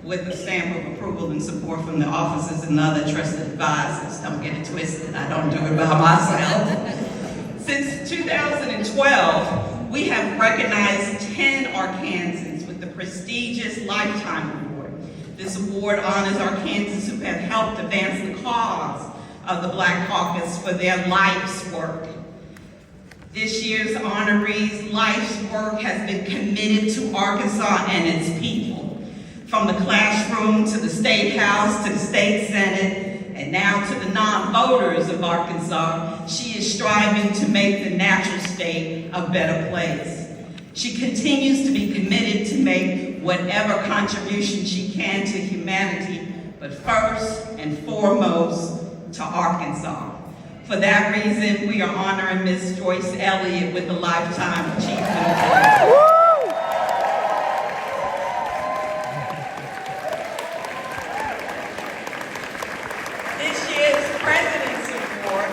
with a stamp of approval and support from the officers and other trusted advisors. Don't get it twisted, I don't do it by myself. Since 2012, we have recognized 10 Arkansans with the prestigious Lifetime Award. This award honors Arkansans who have helped advance the cause of the Black Caucus for their life's work. This year's honorees' life's work has been committed to Arkansas and its people. From the classroom to the State House to the State Senate, and now to the non-voters of Arkansas, she is striving to make the natural state a better place. She continues to be committed to make whatever contribution she can to humanity, but first and foremost to Arkansas. For that reason, we are honoring Ms. Joyce Elliott with the Lifetime Achievement Award. This year's President's Award,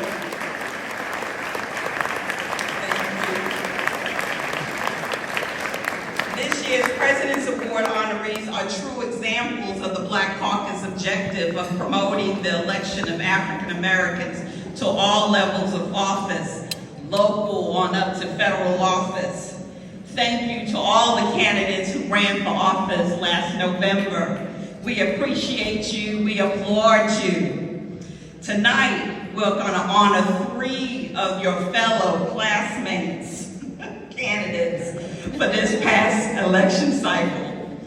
This year's President's Award honorees are true examples of the Black Caucus objective of promoting the election of African Americans to all levels of office, local on up to federal office. Thank you to all the candidates who ran for office last November. We appreciate you, we applaud you. Tonight, we're gonna honor 3 of your fellow classmates, candidates, for this past election cycle.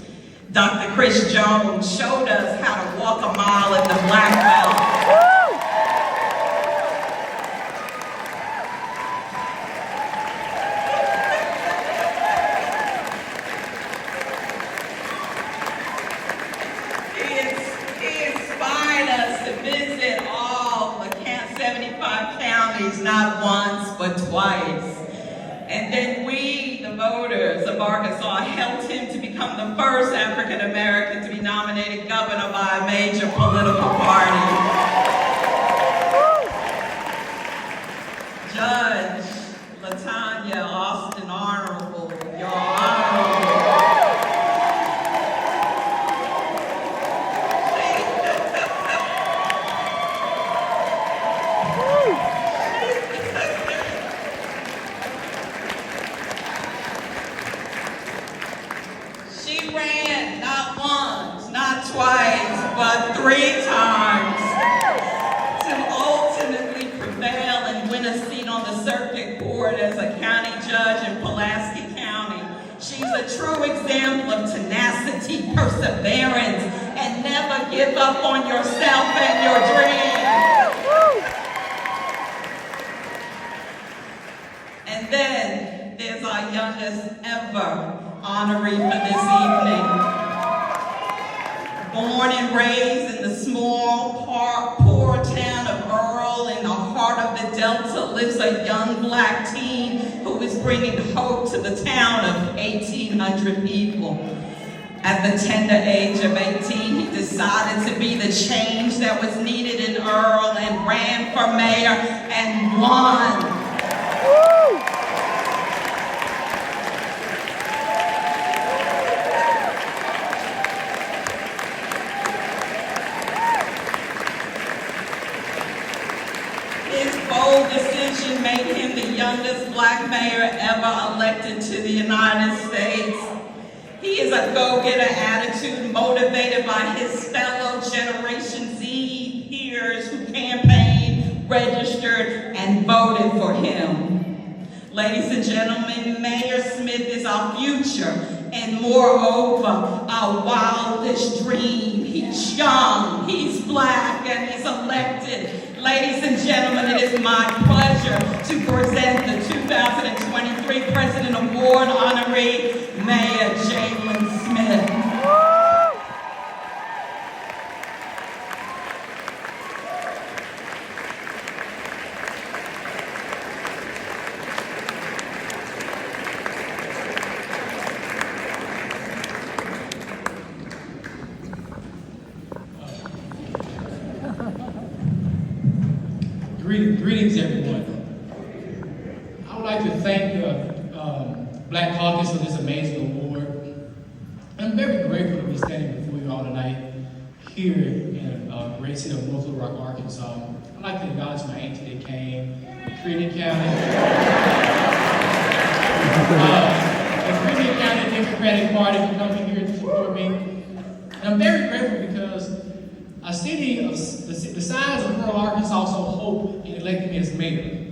Dr. Chris Jones showed us how to walk a mile in the Black Belt. Not once, but twice. And then we, the voters of Arkansas, helped him to become the first African American to be nominated governor by a major political party. Judge LaTanya Austin Honorable, your honorable. But 3 times to ultimately prevail and win a seat on the circuit court as a county judge in Pulaski County. She's a true example of tenacity, perseverance, and never give up on yourself and your dreams. And then there's our youngest ever honoree for this evening. Born and raised in the small, poor town of Earl in the heart of the Delta lives a young Black teen who is bringing hope to the town of 1,800 people. At the tender age of 18, he decided to be the change that was needed in Earl and ran for mayor and won. Decision made him the youngest Black mayor ever elected to the United States. He is a go-getter attitude motivated by his fellow Generation Z peers who campaigned, registered, and voted for him. Ladies and gentlemen, Mayor Smith is our future and moreover our wildest dream. He's young, he's Black, and he's elected. Ladies and gentlemen, it is my pleasure to present the 2023 President Award honoree, Mayor Jalen Smith. Greetings, everyone. I would like to thank the Black Caucus for this amazing award. I'm very grateful to be standing before you all tonight. here in great city of North Little Rock, Arkansas. I'd like to acknowledge my auntie that came, Trinity County. The Trinity County Democratic Party for coming here to support me. And I'm very grateful because a city of the size of rural Arkansas saw hope in electing me as mayor.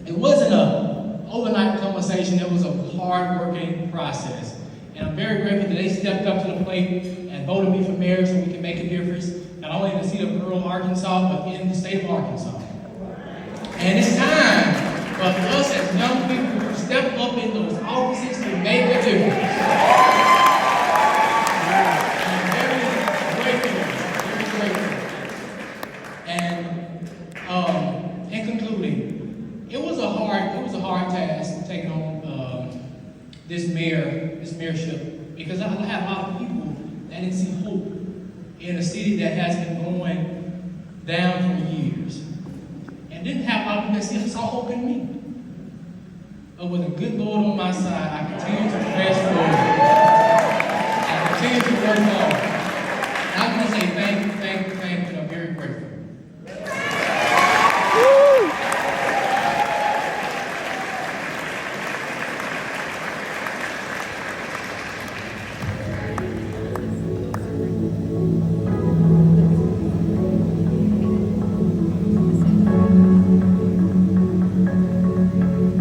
It wasn't an overnight conversation, it was a hard-working process. And I'm very grateful that they stepped up to the plate and voted me for mayor so we can make a difference, not only in the city of rural Arkansas, but in the state of Arkansas. And it's time for us as young people to step up in those offices to make a difference. And I'm very grateful. And in concluding, it was a hard task to take on this mayorship, because I have a lot of people that didn't see hope in a city that has been going down for years, and didn't have a lot of people that saw hope in me. But with a good Lord on my side, I continue to press forward. I continue to work hard. And I'm going to say thank you, and I'm very grateful.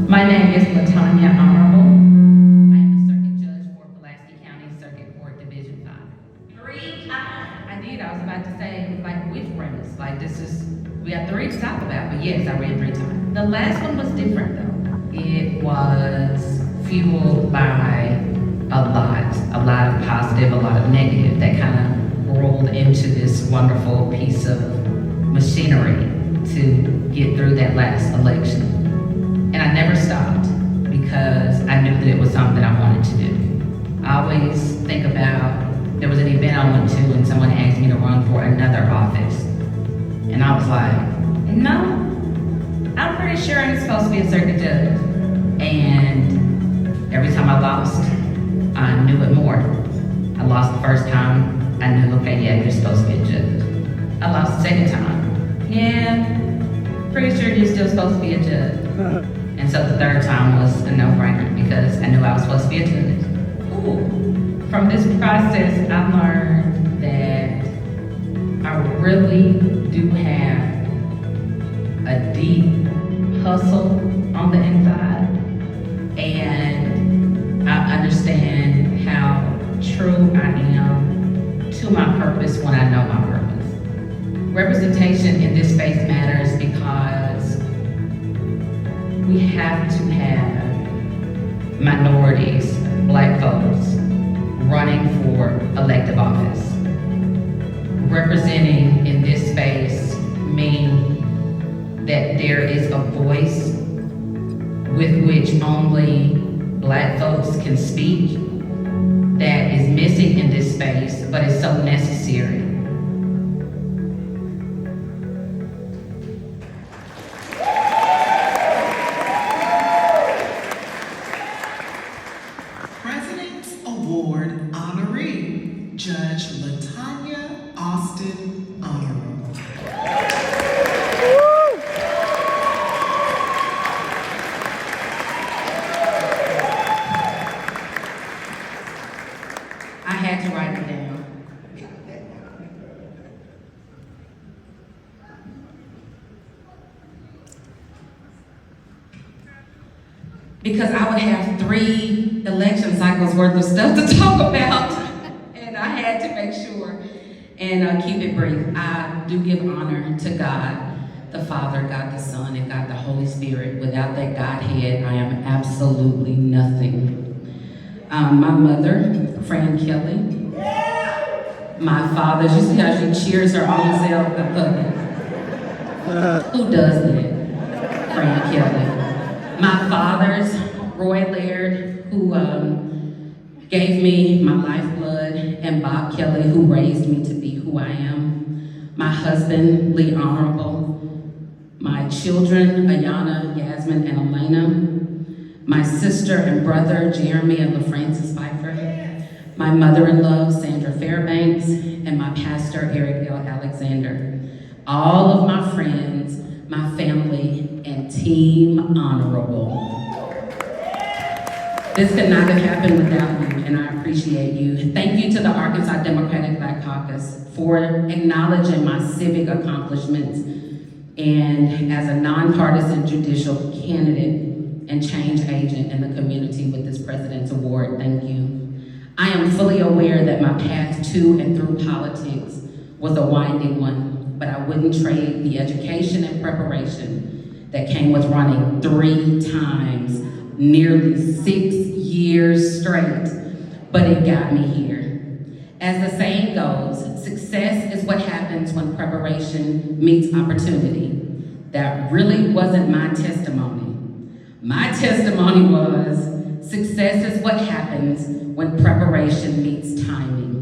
My name is Latanya Honorable. I am a circuit judge for Pulaski County Circuit Court Division 5. 3 times. I did. I was about to say, like, which premise? Like, we have 3 to talk about, but yes, I read 3 times. The last one was different, though. It was fueled by a lot of positive, a lot of negative that kind of rolled into this wonderful piece of machinery to get through that last election. And I never stopped because I knew that it was something I wanted to do. I always think about, there was an event I went to and someone asked me to run for another office. And I was like, no, I'm pretty sure I'm supposed to be a circuit judge. And every time I lost, I knew it more. I lost the first time, I knew, okay, yeah, you're supposed to be a judge. I lost the second time. Yeah, pretty sure you're still supposed to be a judge. And so the third time was a no-brainer because I knew I was supposed to be a judge. Ooh. From this process, I learned that I really do have a deep hustle on the inside, and I understand how true I am to my purpose when I know my purpose. Representation in this space matters because we have to have minorities, Black folks, running for elective office. Representing in this space means that there is a voice with which only Black folks can speak that is missing in this space, but is so necessary. President's Award honoree, Judge Latanya Austin Honorable. I had to write it down. Because I would have 3 election cycles worth of stuff to talk about, and I had to make sure and keep it brief. I do give honor to God, the Father, God the Son, and God the Holy Spirit. Without that Godhead, I am absolutely nothing. My mother, Fran Kelly. My father, you see how she cheers her own self? I love it. Who does that? Fran Kelly. My father's, Roy Laird, who gave me my lifeblood, and Bob Kelly, who raised me to be who I am. My husband, Lee Honorable. My children, Ayana, Yasmin, and Elena. My sister and brother, Jeremy and LaFrancis Pfeiffer. My mother-in-law, Sandra Fairbanks, and my pastor, Eric L. Alexander. All of my friends, my family, and Team Honorable. This could not have happened without you, and I appreciate you. Thank you to the Arkansas Democratic Black Caucus for acknowledging my civic accomplishments and as a nonpartisan judicial candidate and change agent in the community with this President's Award. Thank you. I am fully aware that my path to and through politics was a winding one, but I wouldn't trade the education and preparation that came with running 3 times, nearly 6 years straight, but it got me here. As the saying goes, success is what happens when preparation meets opportunity. That really wasn't my testimony. My testimony was, success is what happens when preparation meets timing.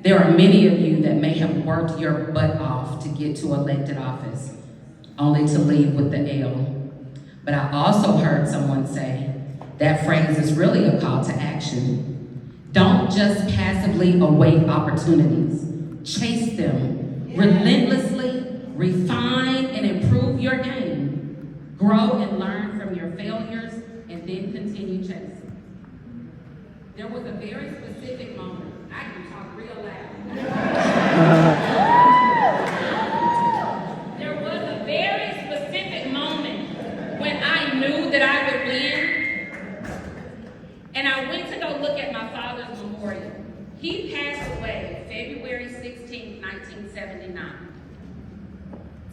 There are many of you that may have worked your butt off to get to elected office, only to leave with the L. But I also heard someone say, that phrase is really a call to action. Don't just passively await opportunities. Chase them relentlessly, refine and improve your game. Grow and learn from your failures and then continue chasing. There was a very specific moment. I can talk real loud. There was a very specific moment when I knew that I would win. And I went to go look at my father's memorial. He passed away February 16, 1979.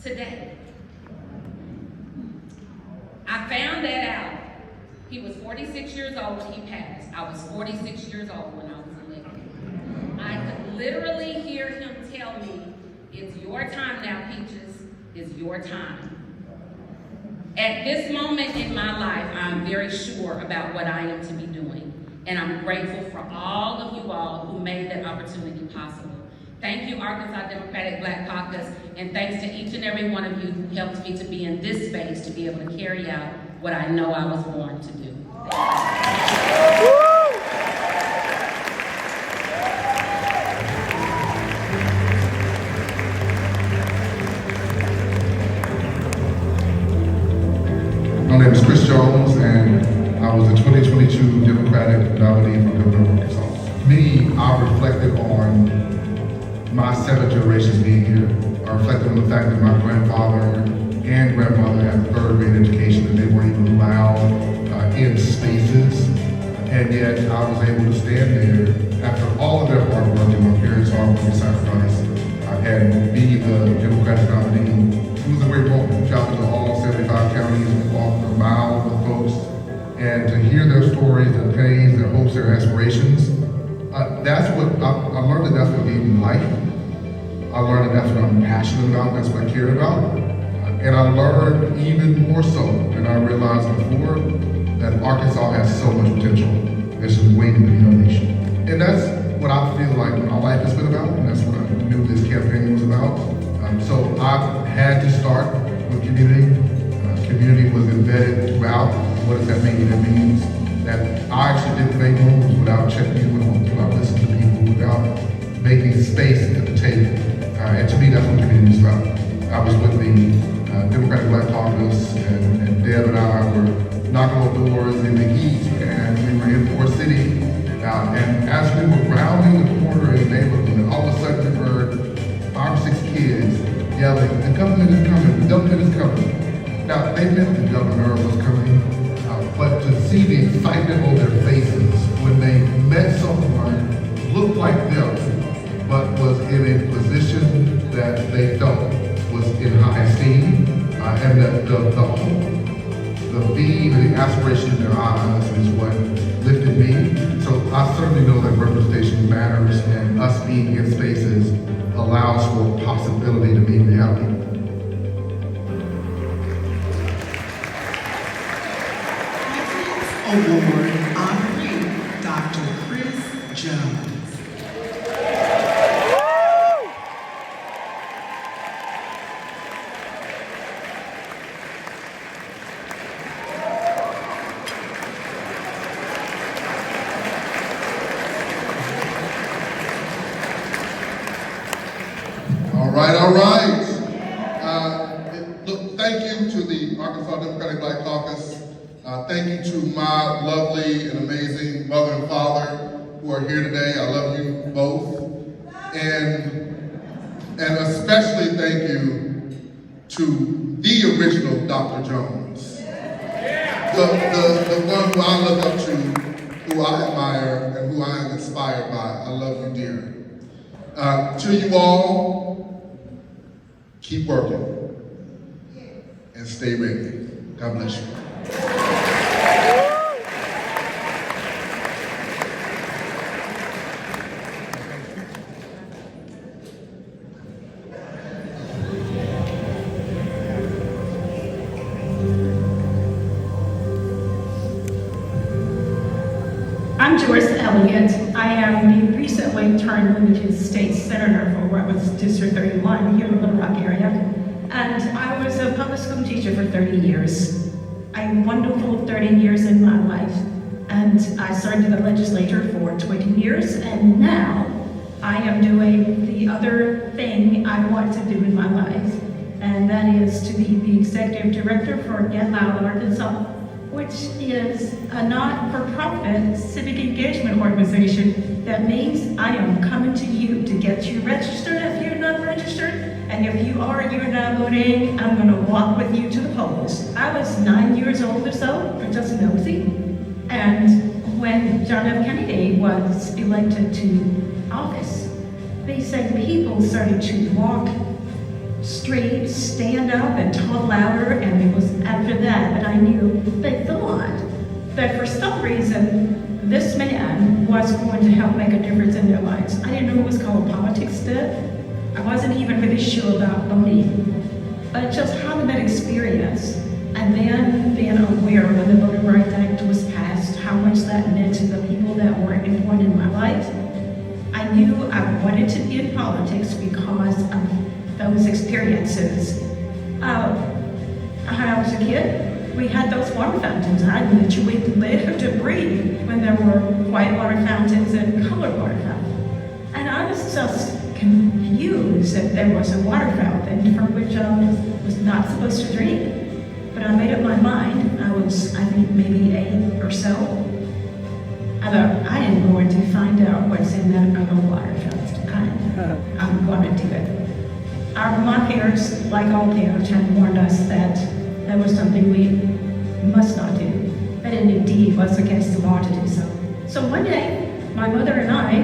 Today. I found that out. He was 46 years old when he passed. I was 46 years old when I was elected. I could literally hear him tell me, it's your time now, Peaches. It's your time. At this moment in my life, I'm very sure about what I am to be doing. And I'm grateful for all of you all who made that opportunity possible. Thank you, Arkansas Democratic Black Caucus, and thanks to each and every one of you who helped me to be in this space to be able to carry out what I know I was born to do. My name is Chris Jones, and I was the 2022 Democratic nominee for Governor of Arkansas. Me, I reflected on my 7 generations being here. I reflected on the fact that my grandfather and grandmother had a 3rd grade education and they weren't even allowed in spaces. And yet I was able to stand there after all of their hard work and my parents' hard work and sacrifice and be the Democratic nominee. It was a great moment. Traveled to all 75 counties and walked a mile with folks. And to hear their stories, their pains, their hopes, their aspirations, that's what I learned, that that's what gave me life. I learned that that's what I'm passionate about, that's what I care about. And I learned even more so than I realized before that Arkansas has so much potential. It's just waiting to be unleashed. And that's what I feel like my life has been about, and that's what I knew this campaign was about. So I had to start with community. Community was embedded throughout. What does that mean? It means that I actually didn't make moves without checking in with folks, without listening to people, without making space at the table. And to me, that's what community is about. I was with the Democratic Black Caucus, and Deb and I were knocking on doors in the heat, and we were in Fort City. And as we were rounding the corner in the neighborhood, all of a sudden we heard 5 or 6 kids yelling, "The government is coming, the government is coming." Now, they meant the governor was coming, but to see the excitement on their faces when they met someone who looked like them, but was in a position that they felt was in high esteem, and that the hope, the beam, and the aspiration in their eyes is what lifted me. So I certainly know that representation matters, and us being in spaces allows for possibility to be reality. Award honoree, Dr. Chris Jones. All right. Look, thank you to the Arkansas Democratic Black Caucus. Thank you to my lovely and amazing mother and father who are here today. I love you both. And especially thank you to the original Dr. Jones. The one who I look up to, who I admire, and who I am inspired by. I love you, dear. To you all, keep working and stay ready. God bless you. I'm Joyce Elliott. I am the recently turned limited state senator for what was District 31 here in the Little Rock area. And I was a public school teacher for 30 years. A wonderful 30 years in my life. And I served in the legislature for 20 years, and now I am doing the other thing I want to do in my life. And that is to be the executive director for Get Loud Arkansas, which is a not-for-profit civic engagement organization. That means I am coming to you to get you registered if you're not registered. And if you are, you're not voting, I'm gonna walk with you to the polls. I was 9 years old or so, just nosy. And when John F. Kennedy was elected to office, they said people started to walk straight, stand up, and talk louder, and it was after that that I knew they thought that for some reason this man was going to help make a difference in their lives. I didn't know it was called politics then. I wasn't even really sure about voting, but just having that experience and then being aware when the Voting Rights Act was passed, how much that meant to the people that were important in my life. I knew I wanted to be in politics because of those experiences. When I was a kid, we had those water fountains. I knew that you would live to breathe when there were white water fountains and colored water fountains. And I was just confused that there was a water fountain from which I was not supposed to drink. But I made up my mind. I think maybe 8 or so. I thought, I am going to find out what's in that other water fountain. I'm going to do it. My parents, like all parents, had warned us that that was something we must not do. That it indeed was against the law to do so. So one day, my mother and I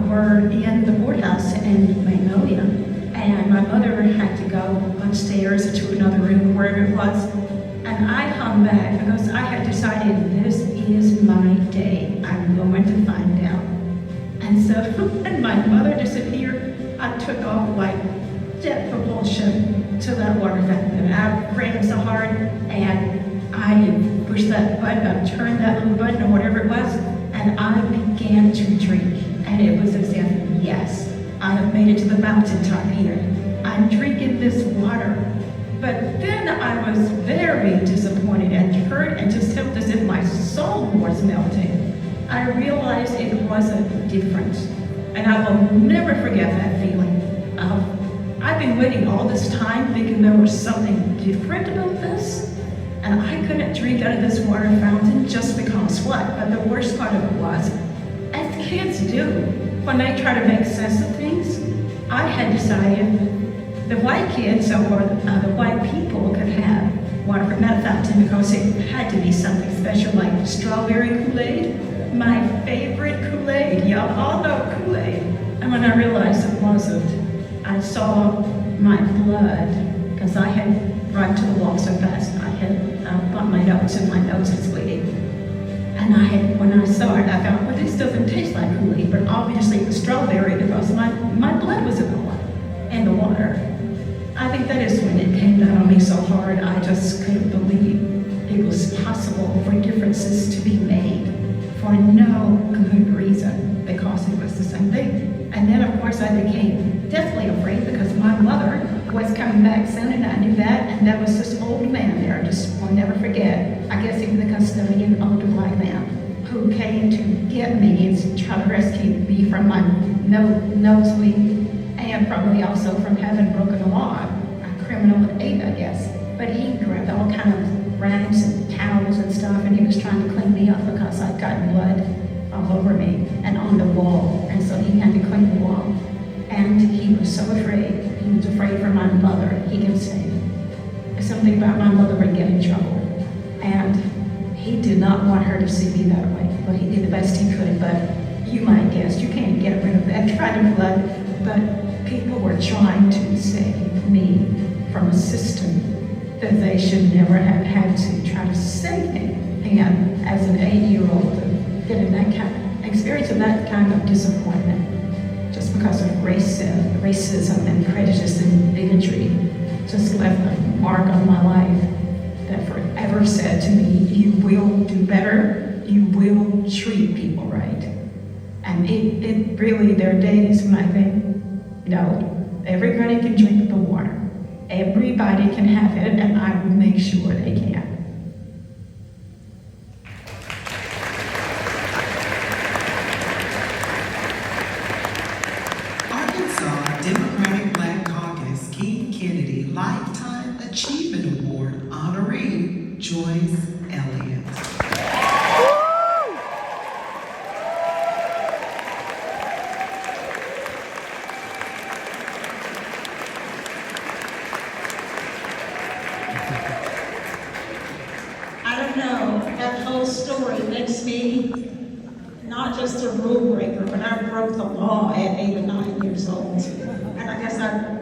were in the courthouse in Magnolia, and my mother had to go upstairs to another room, wherever it was, and I hung back because I had decided this is my day. I'm going to find out. And so when my mother disappeared, I took off like jet propulsion to that water fountain. And I ran so hard, and I pushed that button, I turned that little button or whatever it was, and I began to drink. And it was as if, yes, I have made it to the mountaintop here. I'm drinking this water. But then I was very disappointed and hurt and just felt as if my soul was melting. I realized it wasn't different. And I will never forget that feeling. I've been waiting all this time thinking there was something different about this. And I couldn't drink out of this water fountain just because what? But the worst part of it was, as kids do, when they try to make sense of things, I had decided the white kids or the white people could have water from that fountain because it had to be something special like strawberry Kool-Aid, my favorite Kool-Aid. Y'all all know Kool-Aid. And when I realized it wasn't, I saw my blood because I had run to the wall so fast. I had bumped my nose and my nose was bleeding. And when I saw it, I thought, well, this doesn't taste like Kool-Aid, but obviously it was strawberry because my blood was in the water. I think that is when it came down on me so hard, I just couldn't believe it was possible for differences to be made for no good reason, because it was the same thing. And then, of course, I became deathly afraid because my mother was coming back soon, and I knew that, and there was this old man there, I just will never forget. I guess he was the custodian, older black man, who came to get me and try to rescue me from my nosebleed. and probably also from having broken the law, a criminal at 8, I guess. But he grabbed all kind of rags and towels and stuff, and he was trying to clean me up because I'd gotten blood all over me and on the wall, and so he had to clean the wall. And he was so afraid. He was afraid for my mother. He didn't say something about my mother would get in trouble, and he did not want her to see me that way. But he did the best he could. But you might guess you can't get rid of that kind of blood. But people were trying to save me from a system that they should never have had to try to save me. And as an 8-year-old, getting that kind of experience of that kind of disappointment, just because of racism and prejudice and bigotry, just left a mark on my life that forever said to me, you will do better, you will treat people right. And it really, there are days when I think, no, everybody can drink the water. Everybody can have it, and I will make sure they can. Arkansas Democratic Black Caucus King Kennedy Lifetime Achievement Award honoree Joyce Elliott. I don't know, that whole story makes me not just a rule breaker, but I broke the law at 8 or 9 years old. And I guess I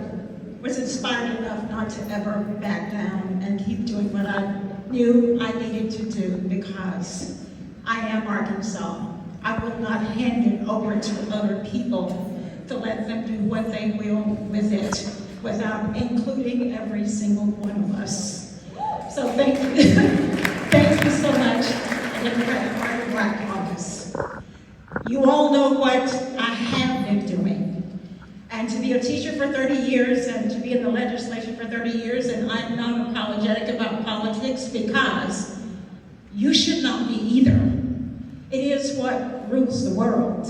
was inspired enough not to ever back down and keep doing what I knew I needed to do, because I am Arkansas. I will not hand it over to other people to let them do what they will with it without including every single one of us. So thank you. Thank you so much, Democratic Party Black Caucus. You all know what I have been doing. And to be a teacher for 30 years and to be in the legislature for 30 years, and I'm not apologetic about politics, because you should not be either. It is what rules the world.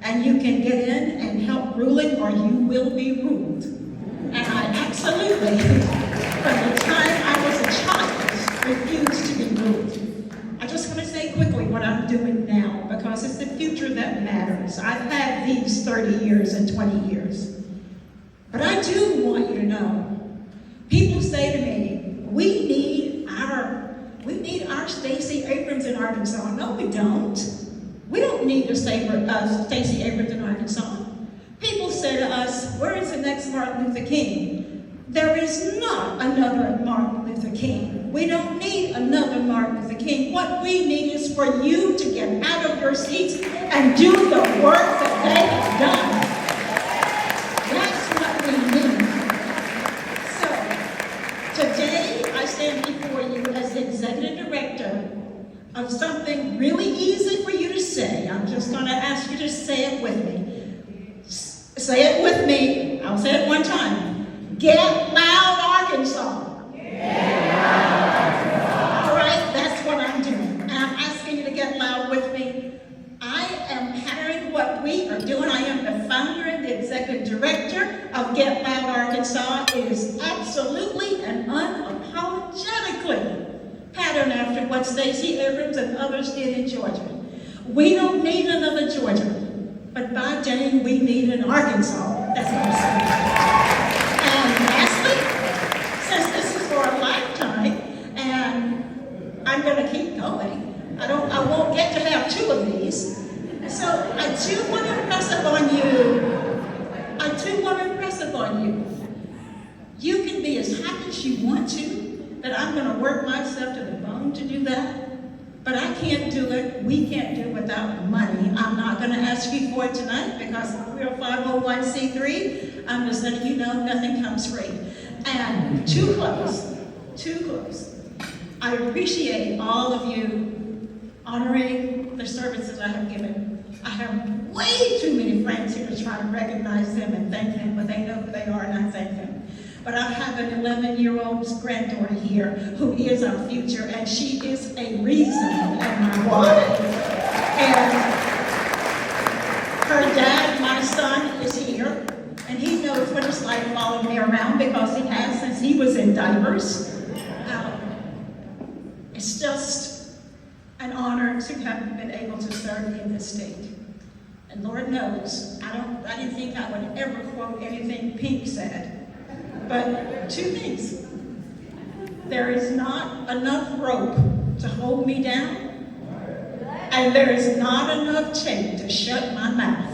And you can get in and help rule it, or you will be ruled. And I absolutely, from the time I was a child, refused to be ruled. I just want to say quickly what I'm doing now, because it's the future that matters. I've had these 30 years and 20 years. But I do want you to know, people say to me, we need our Stacey Abrams in Arkansas. No, we don't. We don't need a Stacey Abrams in Arkansas. People say to us, where is the next Martin Luther King? There is not another Martin Luther King. We don't need another Martin Luther King. What we need is for you to get out of your seats and do the work that they have done. That's what we need. So, today I stand before you as the executive director of something really easy for you to say. I'm just going to ask you to say it with me. Say it with me. I'll say it one time. Get loud, Arkansas. Get loud, Arkansas. All right, that's what I'm doing. And I'm asking you to get loud with me. I am pattering what we are doing. I am the founder and the executive director of Get Loud, Arkansas. It is absolutely and unapologetically patterned after what Stacey Abrams and others did in Georgia. We don't need another Georgia. But by dang, we need an Arkansas. That's what I'm saying. And lastly, since this is for a lifetime, and I'm going to keep going, I won't get to have 2 of these. So I do want to impress upon you. You can be as happy as you want to, but I'm going to work myself to the bone to do that. But I can't do it, we can't do it without money. I'm not going to ask you for it tonight because we're a 501c3. I'm just letting you know nothing comes free. And to close, I appreciate all of you honoring the services I have given. I have way too many friends here to try to recognize them and thank them, but they know who they are and I thank them. But I have an 11-year-old granddaughter here who is our future, and she is a reason and my why. And her dad, my son, is here, and he knows me around because he has since he was in diapers. It's just an honor to have been able to serve in this state. And Lord knows, I didn't think I would ever quote anything Pink said. But two things. There is not enough rope to hold me down, and there is not enough tape to shut my mouth.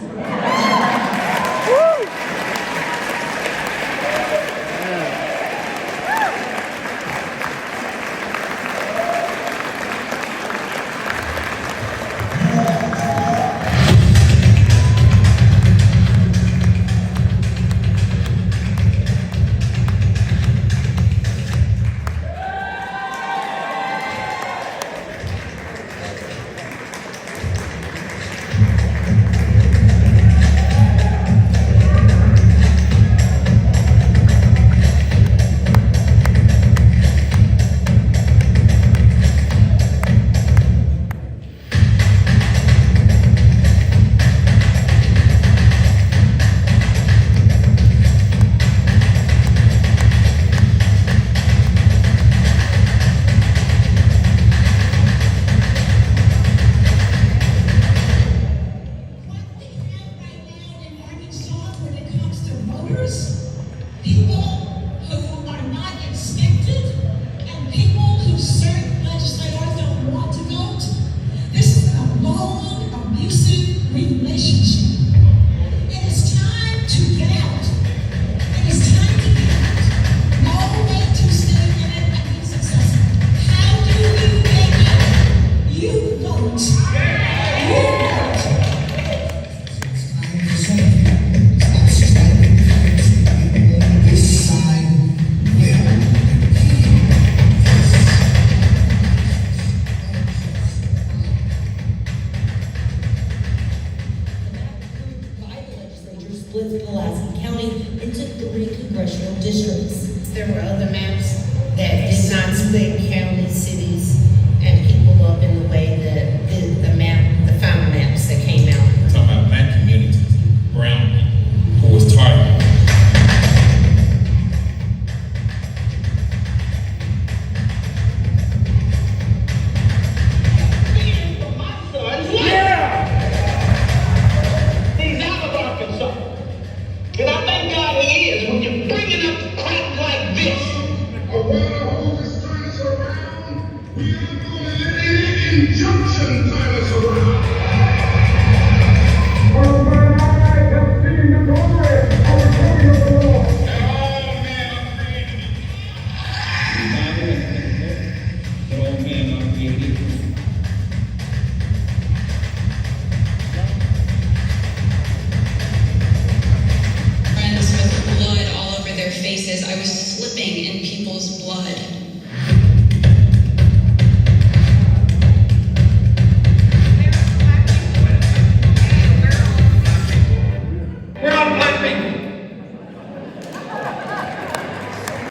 Split Pulaski County into 3 congressional districts. There were other maps that did not split counties, cities, and people up in the way that the final maps that came out. We're talking about black communities, brown people, who was targeted. And I thank God he is. When you're bringing up crap like this, around hold the streets around, we are going to let any injunction time us around. For when I have seen the glory of the glory of the Lord. And all men are created equal. But all men are created equal. With blood all over their faces. I was slipping in people's blood.